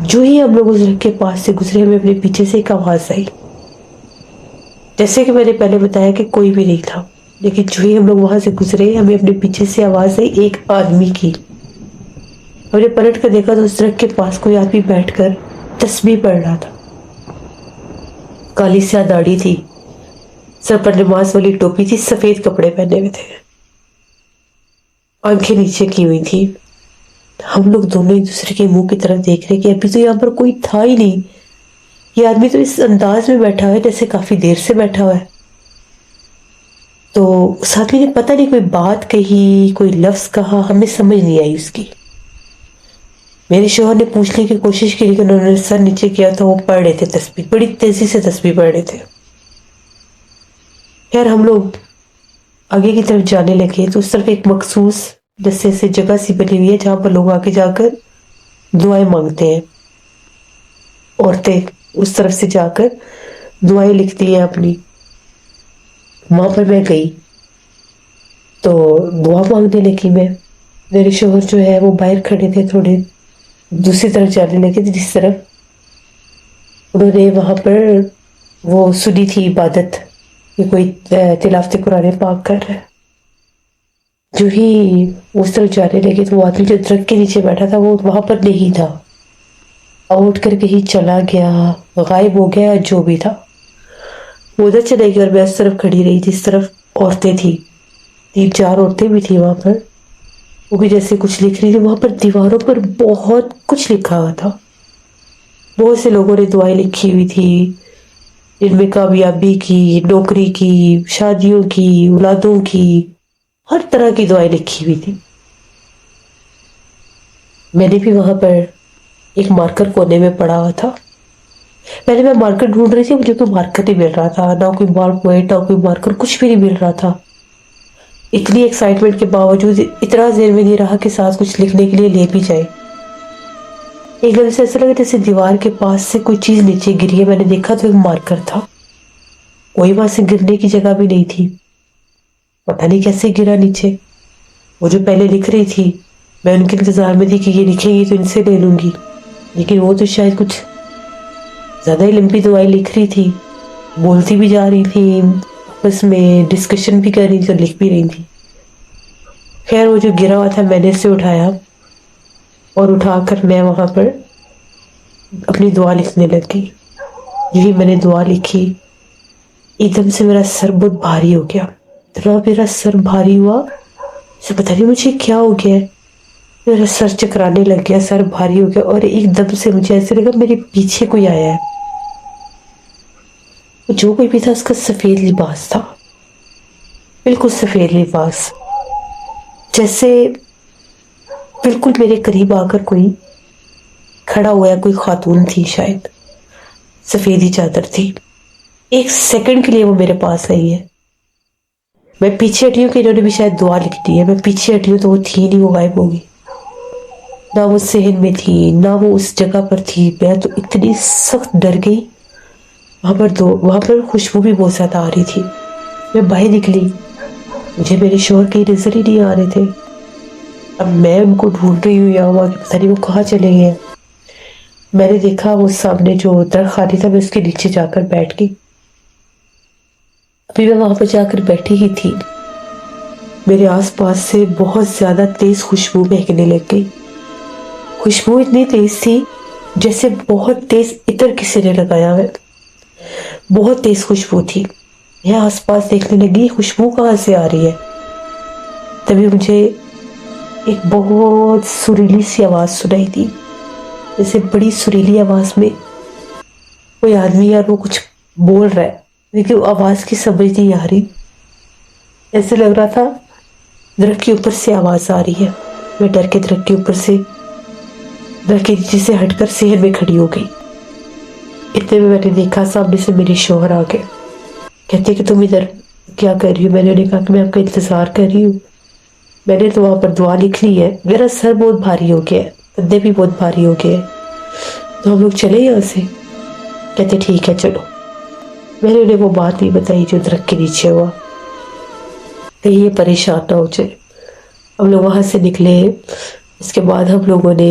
جو ہی ہم لوگ اس درخت کے پاس سے گزرے ہمیں اپنے پیچھے سے ایک آواز آئی. جیسے کہ میں نے پہلے بتایا کہ کوئی بھی نہیں تھا، لیکن جو ہی ہم لوگ وہاں سے گزرے ہمیں اپنے پیچھے سے آواز آئی ایک آدمی کی. ہم نے پلٹ کر دیکھا تو اس درخت کے پاس کوئی آدمی بیٹھ کر تسبیح پڑھ رہا تھا. کالی سیاہ داڑھی تھی، سر پر نماز والی ٹوپی تھی، سفید کپڑے پہنے ہوئے تھے، آنکھیں نیچے کی ہوئی تھی. ہم لوگ دونوں ایک دوسرے کے منہ کی طرف دیکھ رہے کہ ابھی تو یہاں پر کوئی تھا ہی نہیں. یہ آدمی تو اس انداز میں بیٹھا ہوا ہے جیسے کافی دیر سے بیٹھا ہوا ہے. تو اس آدمی نے پتہ نہیں کوئی بات کہی، کوئی لفظ کہا، ہمیں سمجھ نہیں آئی اس کی. میرے شوہر نے پوچھنے کی کوشش کی لیکن انہوں نے سر نیچے کیا تو وہ پڑھ رہے تھے تسبیح، بڑی تیزی سے تسبیح پڑھ رہے تھے. خیر ہم لوگ آگے کی طرف جانے لگے تو اس طرف ایک مخصوص جیسے سے جگہ سی بنی ہوئی ہے جہاں پر لوگ آگے جا کر دعائیں مانگتے ہیں. عورتیں اس طرف سے جا کر دعائیں لکھتی ہیں اپنی. وہاں پر میں گئی تو دعا مانگنے لگی میں. میرے شوہر جو ہے وہ باہر کھڑے تھے، تھوڑے دوسری طرف جانے لگے تھے جس طرف انہوں نے وہاں پر وہ سنی تھی عبادت کہ کوئی تلاوت قرآن پاک کر رہا ہے. جو ہی اس طرف جانے لگے تو وہ آدمی جو درخت کے نیچے بیٹھا تھا وہ وہاں پر نہیں تھا، اٹھ کر کہیں چلا گیا، غائب ہو گیا. جو بھی تھا وہ ادھر چلے گئی اور میں اس طرف کھڑی رہی جس طرف عورتیں تھیں. 3-4 عورتیں بھی تھیں وہاں پر، وہ بھی جیسے کچھ لکھ رہی تھی. وہاں پر دیواروں پر بہت کچھ لکھا ہوا تھا. بہت سے لوگوں نے دعائیں لکھی ہوئی تھی، جن میں کامیابی کی، نوکری کی، شادیوں کی، اولادوں کی، ہر طرح کی دعائیں لکھی ہوئی تھی. میں نے بھی وہاں پر ایک مارکر کونے میں پڑا ہوا تھا. پہلے میں مارکر ڈھونڈ رہی تھی، مجھے کوئی مارکر نہیں مل رہا تھا، نہ کوئی بال پوائنٹ نہ کوئی مارکر، کچھ بھی نہیں مل رہا تھا. اتنی ایکسائٹمنٹ کے باوجود اتنا ذہن میں نہیں رہا کہ ساتھ کچھ لکھنے کے لیے لے بھی جائے. ایک دم سے ایسا لگا جیسے دیوار کے پاس سے کوئی چیز نیچے گری ہے. میں نے دیکھا تو ایک مارکر تھا، کوئی وہاں سے گرنے کی جگہ بھی نہیں تھی. پتہ نہیں کیسے گرا نیچے. وہ جو پہلے لکھ رہی تھی میں ان کے انتظار میں تھی کہ یہ لکھیں گی تو ان سے لے لوں گی، لیکن وہ تو شاید کچھ زیادہ ہی لمبی دعائیں لکھ رہی تھی، بولتی بھی جا رہی تھی، آپس میں ڈسکشن بھی کر رہی تھی اور لکھ بھی رہی تھی. خیر وہ جو گرا ہوا تھا میں نے اسے اٹھایا اور اٹھا کر میں وہاں پر اپنی دعا لکھنے لگی. یہی میں نے دعا لکھی، ایک دم سے میرا سر بہت بھاری ہو گیا. اتنا میرا سر بھاری ہوا اسے پتہ نہیں مجھے کیا ہو گیا ہے. میرا سر چکرانے لگ گیا، سر بھاری ہو گیا اور ایک دم سے مجھے ایسے لگا میرے پیچھے کوئی آیا ہے. جو کوئی بھی تھا اس کا سفید لباس تھا، بالکل سفید لباس، جیسے بالکل میرے قریب آ کر کوئی کھڑا ہوا ہے. کوئی خاتون تھی، شاید سفید ہی چادر تھی. ایک سیکنڈ کے لیے وہ میرے پاس آئی ہے. میں پیچھے ہٹی ہوں کہ انہوں نے بھی شاید دعا لکھ دی ہے. میں پیچھے ہٹی ہوں تو وہ تھی نہیں، وہ غائب ہوگی. نہ وہ صحن میں تھی نہ وہ اس جگہ پر تھی. میں تو اتنی سخت ڈر گئی. وہاں پر خوشبو بھی بہت زیادہ آ رہی تھی. میں باہر نکلی، مجھے میرے شوہر کی نظر ہی نہیں آ رہے تھے. اب میں ان کو ڈھونڈ رہی ہوں یا ہوا کہ پتہ نہیں وہ کہاں چلے گئے. میں نے دیکھا وہ سامنے جو درخت خالی تھا، میں اس کے نیچے جا کر بیٹھ گئی. ابھی میں وہاں پر جا کر بیٹھی ہی تھی، میرے آس پاس سے بہت زیادہ تیز خوشبو مہکنے لگ گئی. خوشبو اتنی تیز تھی جیسے بہت تیز عطر کسی نے لگایا ہے. بہت تیز خوشبو تھی. میں آس پاس دیکھنے لگی خوشبو کہاں سے آ رہی ہے. تبھی مجھے ایک بہت سریلی سی آواز سنائی دی، جیسے بڑی سریلی آواز میں کوئی آدمی اور وہ کچھ بول رہا ہے، لیکن آواز کی سمجھ نہیں آ رہی. ایسے لگ رہا تھا درخت کے اوپر سے آواز آ رہی ہے. میں ڈر کے درخت کے اوپر سے، درخت کے نیچے سے ہٹ کر صحن میں کھڑی ہو گئی. اتنے میں نے دیکھا سامنے سے میرے شوہر آ گئے. کہتے کہ تم ادھر کیا کر رہی ہو؟ میں نے کہا کہ میں آپ کا انتظار کر رہی ہوں. میں نے تو وہاں پر دعا لکھ لی ہے. میرا سر بہت بھاری ہو گیا ہے، کندھے بھی بہت بھاری ہو گئے، تو ہم لوگ چلے یہاں سے. کہتے ٹھیک ہے چلو. میں نے انہیں وہ بات نہیں بتائی جو درخت کے نیچے ہوا، کہیں یہ پریشان نہ ہو جائے. ہم لوگ وہاں سے نکلے. اس کے بعد ہم لوگوں نے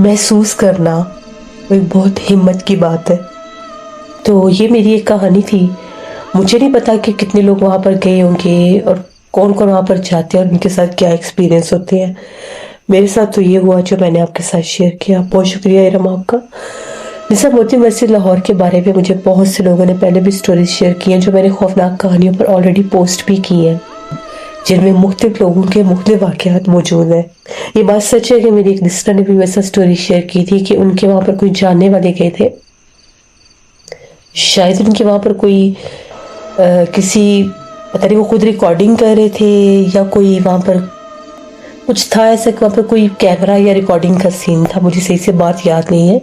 محسوس کرنا وہ ایک بہت ہمت کی بات ہے. تو یہ میری ایک کہانی تھی. مجھے نہیں پتا کہ کتنے لوگ وہاں پر گئے ہوں گے اور کون کون وہاں پر جاتے ہیں اور ان کے ساتھ کیا ایکسپیرینس ہوتے ہیں. میرے ساتھ تو یہ ہوا جو میں نے آپ کے ساتھ شیئر کیا. بہت شکریہ ارم آپ کا. نثار موتی مسجد لاہور کے بارے میں مجھے بہت سے لوگوں نے پہلے بھی سٹوریز شیئر کی ہیں جو میں نے خوفناک کہانیوں پر آلریڈی پوسٹ بھی کی ہیں، جن میں مختلف لوگوں کے مختلف واقعات موجود ہیں. یہ بات سچ ہے کہ میری ایک لسنر نے بھی ویسا سٹوری شیئر کی تھی کہ ان کے وہاں پر کوئی جاننے والے گئے تھے. شاید ان کے وہاں پر کوئی کسی پتہ نہیں وہ خود ریکارڈنگ کر رہے تھے یا کوئی وہاں پر کچھ تھا ایسا کہ وہاں پر کوئی کیمرہ یا ریکارڈنگ کا سین تھا. مجھے صحیح سے بات یاد نہیں ہے.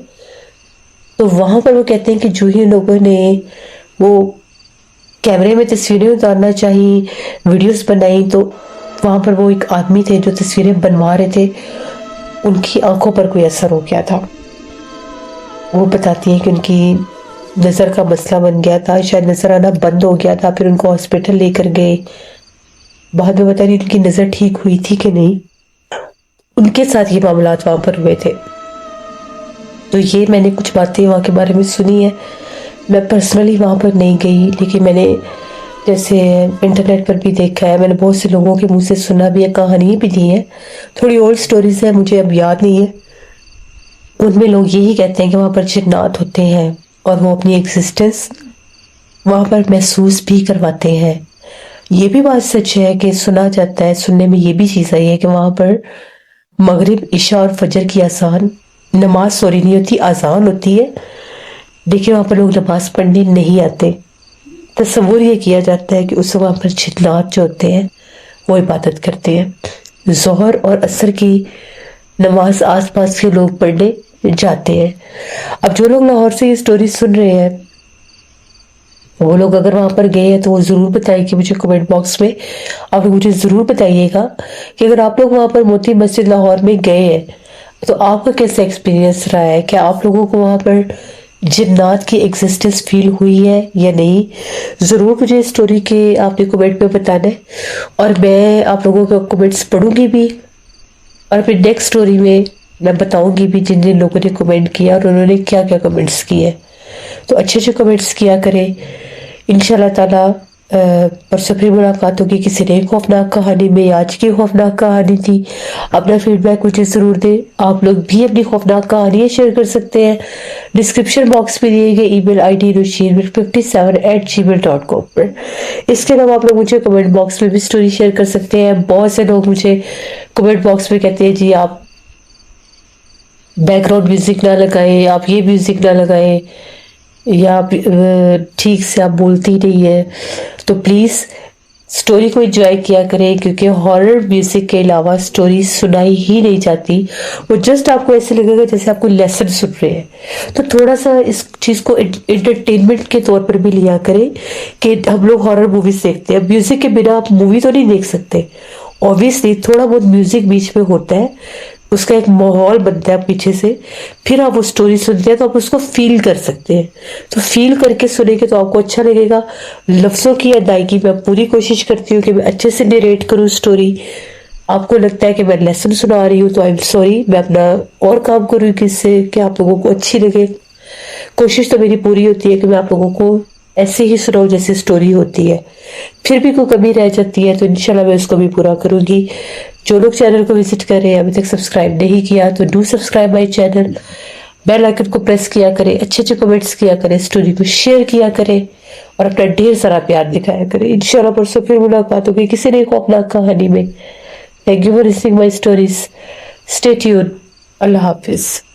تو وہاں پر وہ کہتے ہیں کہ جو ہی لوگوں نے وہ کیمرے میں تصویریں اتارنا چاہیے، ویڈیوز بنائی، تو وہاں پر وہ ایک آدمی تھے جو تصویریں بنوا رہے تھے، ان کی آنکھوں پر کوئی اثر ہو گیا تھا. وہ بتاتی ہیں کہ ان کی نظر کا مسئلہ بن گیا تھا، شاید نظر آنا بند ہو گیا تھا. پھر ان کو ہاسپٹل لے کر گئے. بعد میں پتہ نہیں ان کی نظر ٹھیک ہوئی تھی کہ نہیں. ان کے ساتھ یہ معاملات وہاں پر ہوئے تھے. تو یہ میں نے کچھ باتیں وہاں کے بارے میں سنی ہے. میں پرسنلی وہاں پر نہیں گئی، لیکن میں نے جیسے انٹرنیٹ پر بھی دیکھا ہے، میں نے بہت سے لوگوں کے منہ سے سنا بھی ہے، کہانی بھی دی ہے. تھوڑی اولڈ سٹوریز ہیں، مجھے اب یاد نہیں ہے. ان میں لوگ یہی کہتے ہیں کہ وہاں پر جنات ہوتے ہیں اور وہ اپنی ایگزسٹنس وہاں پر محسوس بھی کرواتے ہیں. یہ بھی بات سچ ہے کہ سنا جاتا ہے، سننے میں یہ بھی چیز آئی ہے کہ وہاں پر مغرب، عشاء اور فجر کی نماز سوری نہیں ہوتی، اذان ہوتی ہے، لیکن وہاں پر لوگ نماز پڑھنے نہیں آتے. تصور یہ کیا جاتا ہے کہ اس وہاں پر جنات جو ہوتے ہیں وہ عبادت کرتے ہیں. ظہر اور عصر کی نماز آس پاس کے لوگ پڑھنے جاتے ہیں. اب جو لوگ لاہور سے یہ سٹوری سن رہے ہیں، وہ لوگ اگر وہاں پر گئے ہیں تو وہ ضرور بتائیں کہ مجھے کمنٹ باکس میں آپ لوگ مجھے ضرور بتائیے گا کہ اگر آپ لوگ وہاں پر موتی مسجد لاہور میں گئے ہیں تو آپ کا کیسا ایکسپیرینس رہا ہے. کیا آپ لوگوں کو وہاں پر جنات کی ایگزسٹنس فیل ہوئی ہے یا نہیں؟ ضرور مجھے سٹوری کے آپ نے کمنٹ میں بتانا ہے، اور میں آپ لوگوں کے کمنٹس پڑھوں گی بھی، اور پھر نیکسٹ سٹوری میں بتاؤں گی بھی جن جن لوگوں نے کمنٹ کیا اور انہوں نے کیا کیا کمنٹس کیے. تو اچھے اچھے کمنٹس کیا کریں. انشاءاللہ تعالیٰ پرسوں پھر ملاقات ہوگی کسی نئے خوفناک کہانی میں. آج کی خوفناک کہانی تھی. اپنا فیڈ بیک مجھے ضرور دیں. آپ لوگ بھی اپنی خوفناک کہانیاں شیئر کر سکتے ہیں ڈسکرپشن باکس میں دیے گئے ای میل آئی ڈی rusheen57@gmail.com پر. اس کے علاوہ آپ لوگ مجھے کمنٹ باکس میں بھی سٹوری شیئر کر سکتے ہیں. بہت سے لوگ مجھے کمنٹ باکس میں کہتے ہیں جی آپ بیک گراؤنڈ میوزک نہ لگائیں، آپ یہ میوزک نہ لگائیں، یا ٹھیک سے آپ بولتی نہیں ہے. تو پلیز سٹوری کو انجوائے کیا کریں، کیونکہ ہارر میوزک کے علاوہ سٹوری سنائی ہی نہیں جاتی. وہ جسٹ آپ کو ایسے لگے گا جیسے آپ کو لیسن سن رہے ہیں. تو تھوڑا سا اس چیز کو انٹرٹینمنٹ کے طور پر بھی لیا کریں کہ ہم لوگ ہارر موویز دیکھتے ہیں. میوزک کے بنا آپ مووی تو نہیں دیکھ سکتے. اوبیسلی تھوڑا بہت میوزک بیچ میں ہوتا ہے، اس کا ایک ماحول بنتا ہے پیچھے سے، پھر آپ وہ سٹوری سنتے ہیں تو آپ اس کو فیل کر سکتے ہیں. تو فیل کر کے سنیں گے تو آپ کو اچھا لگے گا. لفظوں کی ادائیگی میں پوری کوشش کرتی ہوں کہ میں اچھے سے نیریٹ کروں سٹوری. آپ کو لگتا ہے کہ میں لیسن سنا رہی ہوں تو I'm sorry، میں اپنا اور کام کروں کہ اس سے کہ آپ لوگوں کو اچھی لگے. کوشش تو میری پوری ہوتی ہے کہ میں آپ لوگوں کو ایسے ہی سناؤں جیسے سٹوری ہوتی ہے. پھر بھی کوئی کمی رہ جاتی ہے تو انشاءاللہ میں اس کو بھی پورا کروں گی. جو لوگ چینل کو وزٹ کر رہے ہیں ابھی تک سبسکرائب نہیں کیا تو do subscribe my channel. Bell icon کو پریس کیا کریں، اچھے اچھے کمنٹس کیا کریں، سٹوری کو شیئر کیا کریں اور اپنا ڈھیر سارا پیار دکھایا کریں. انشاءاللہ پرسوں پھر ملاقات ہوگی کسی نئی خوفناک کہانی میں. Thank you for listening my stories. Stay tuned. اللہ حافظ.